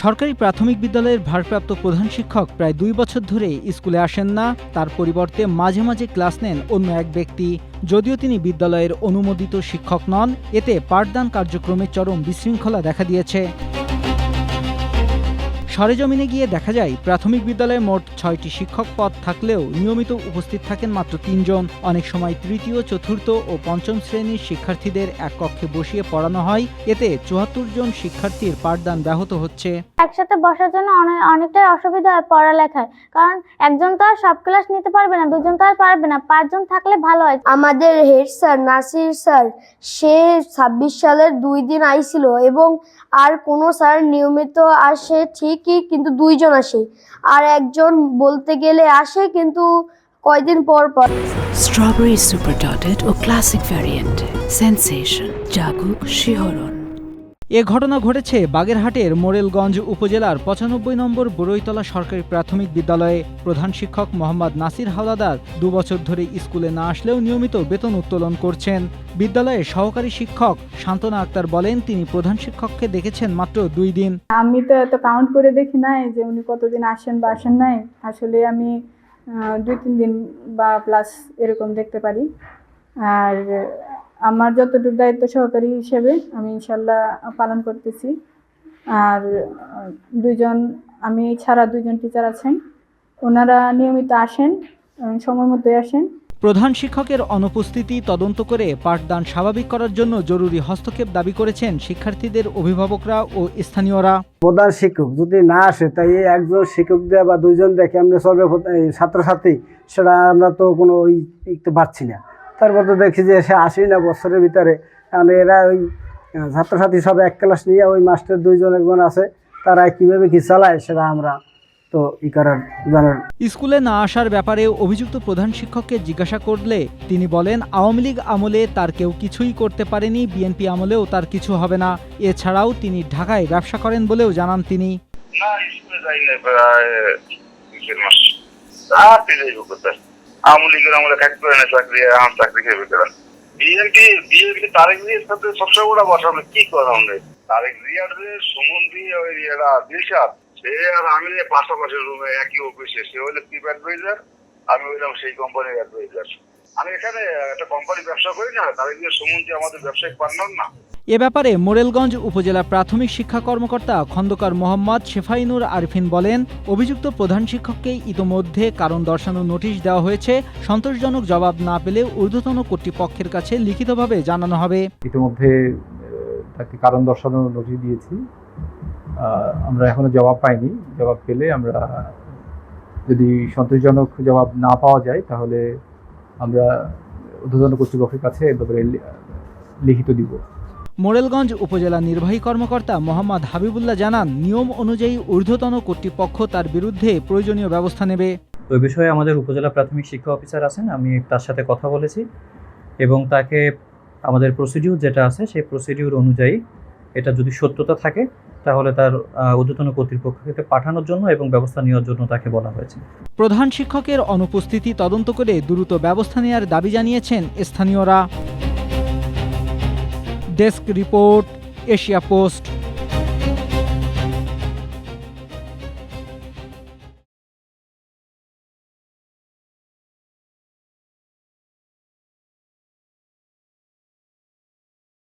সরকারি প্রাথমিক বিদ্যালয়ের ভারপ্রাপ্ত প্রধান শিক্ষক প্রায় 2 বছর ধরে স্কুলে আসেন না। তার পরিবর্তে মাঝে মাঝে ক্লাস নেন অন্য এক ব্যক্তি। যদিও তিনি বিদ্যালয়ের অনুমোদিত শিক্ষক নন, এতে পাঠদান কার্যক্রমে চরম বিশৃঙ্খলা দেখা দিয়েছে। সরেজমিনে গিয়ে দেখা যায়, প্রাথমিক বিদ্যালয়ে মোট 6টি শিক্ষক পদ থাকলেও নিয়মিত উপস্থিত থাকেন মাত্র 3 জন। অনেক সময় তৃতীয়, চতুর্থ ও পঞ্চম শ্রেণীর শিক্ষার্থীদের এক কক্ষে বসিয়ে পড়ানো হয়। এতে 74 জন শিক্ষার্থীর পাঠদান ব্যাহত হচ্ছে। একসাথে বসার জন্য অনেকটাই অসুবিধা হয় পড়ালেখায়, কারণ একজন তো আর সব ক্লাস নিতে পারবে না, দুজন তো আর পারবে না, 5 জন থাকলে ভালো হয়। আমাদের হেড স্যার নাসির স্যার, সে 26 সালের 2 দিন আইছিল এবং আর কোনো স্যার নিয়মিত আসে ঠিকই, কিন্তু 2 জন আসে, আর একজন বলতে গেলে আসে কিন্তু কয়দিন পর পর। স্ট্রবেরি সুপার ডটেড ও ক্লাসিক ভ্যারিয়েন্ট সেন্সেশন জাগুক শিহরণ। এ ঘটনা ঘটেছে বাগেরহাটের মোরেলগঞ্জ উপজেলার 95 নম্বর বড়ইতলা সরকারি প্রাথমিক বিদ্যালয়ে। প্রধান শিক্ষক মোহাম্মদ নাসির হাওলাদার 2 বছর ধরে স্কুলে না আসলেও নিয়মিত বেতন উত্তোলন করছেন। বিদ্যালয়ের সহকারী শিক্ষক শান্তনা আক্তার বলেন, তিনি প্রধান শিক্ষককে দেখেছেন মাত্র 2 দিন। আমি তো এত কাউন্ট করে দেখি নাই যে উনি কতদিন আসেন বা আসেন নাই। আসলে আমি 2-3 দিন বা প্লাস এরকম দেখতে পারি। আর আমার যতটুকু দায়িত্ব সহকারী হিসেবে আমি ইনশাল্লাহ পালন করতেছি। আর আমি ছাড়া 2 জন টিচার আছেন, ওনারা নিয়মিত আসেন, সময় মতোই আসেন। প্রধান শিক্ষকের অনুপস্থিতি তদন্ত করে পাঠদান স্বাভাবিক করার জন্য জরুরি হস্তক্ষেপ দাবি করেছেন শিক্ষার্থীদের অভিভাবকরা ও স্থানীয়রা। প্রধান শিক্ষক যদি না আসে, তাই একজন শিক্ষক দেওয়া বা 2 জন দেখে আমরা সবে ছাত্রছাত্রী, সেটা আমরা তো কোনো পারছি না। তারপর তো দেখি যে সে আসেই না বছরের ভিতরে, কারণ এরা ওই ছাত্রছাত্রী সব এক ক্লাস নিয়ে ওই মাস্টার 2 জন একজন আছে, তারা কীভাবে কি চালায় সেটা আমরা তো স্কুলে না আসার ব্যাপারে অভিযুক্ত প্রধান শিক্ষককে জিজ্ঞাসা করলে তিনি বলেন, আওয়ামী লীগ আমলে তার কেউ কিছুই করতে পারেনি, বিএনপি আমলেও তার কিছু হবে না। এছাড়াও তিনি ঢাকায় ব্যবসা করেন বলেও জানান তিনি। আওয়ামী লীগের আমলে কাজ করে না, চাকরি খেয়ে বেকার। বিএনপি তারেক জিয়ার সাথে সবসময় ওরা বসাবো কি করা হবে। তারেক জিয়ার সুমন্ত্রী ওই দিলশাদ, সে আর আমি পাশাপাশি রুমে একই অফিসে, সে হইলে চিফ অ্যাডভাইজার, আমি হইলাম সেই কোম্পানির অ্যাডভাইজার। আমি এখানে একটা কোম্পানি ব্যবসা করি না, তারেক জিয়ার সুমন্ত্রী আমাদের ব্যবসায়িক পার্টনার না। এ ব্যাপারে মোরেলগঞ্জ উপজেলা প্রাথমিক শিক্ষা কর্মকর্তা খন্দকার মোহাম্মদ শেফাইনুর আরিফিন বলেন, অভিযুক্ত প্রধান শিক্ষককে ইতোমধ্যে কারণ দর্শানোর নোটিশ দেওয়া হয়েছে। সন্তোষজনক জবাব না পেলে ঊর্ধ্বতন কর্তৃপক্ষের কাছে লিখিতভাবে জানানো হবে। ইতোমধ্যে তাকে কারণ দর্শানোর নোটিশ দিয়েছি, আমরা এখনো জবাব পাইনি। জবাব পেলে আমরা, যদি সন্তোষজনক জবাব না পাওয়া যায়, তাহলে আমরা ঊর্ধ্বতন কর্তৃপক্ষের কাছে এ ব্যাপারে লিখিত দিব। মোরেলগঞ্জ উপজেলা নির্বাহী কর্মকর্তা মোহাম্মদ হাবিবুল্লাহ জানান, নিয়ম অনুযায়ী ঊর্ধ্বতন কর্তৃপক্ষ তার বিরুদ্ধে প্রয়োজনীয় ব্যবস্থা নেবে। ওই বিষয়ে আমাদের উপজেলা প্রাথমিক শিক্ষা অফিসার আছেন, আমি তার সাথে কথা বলেছি এবং তাকে আমাদের প্রসিডিউর যেটা আছে সেই প্রসিডিউর অনুযায়ী এটা যদি সত্যতা থাকে তাহলে তার ঊর্ধ্বতন কর্তৃপক্ষকে পাঠানোর জন্য এবং ব্যবস্থা নেওয়ার জন্য তাকে বলা হয়েছে। প্রধান শিক্ষকের অনুপস্থিতি তদন্ত করে দ্রুত ব্যবস্থা নেওয়ার দাবি জানিয়েছেন স্থানীয়রা। Desk report, Asia post.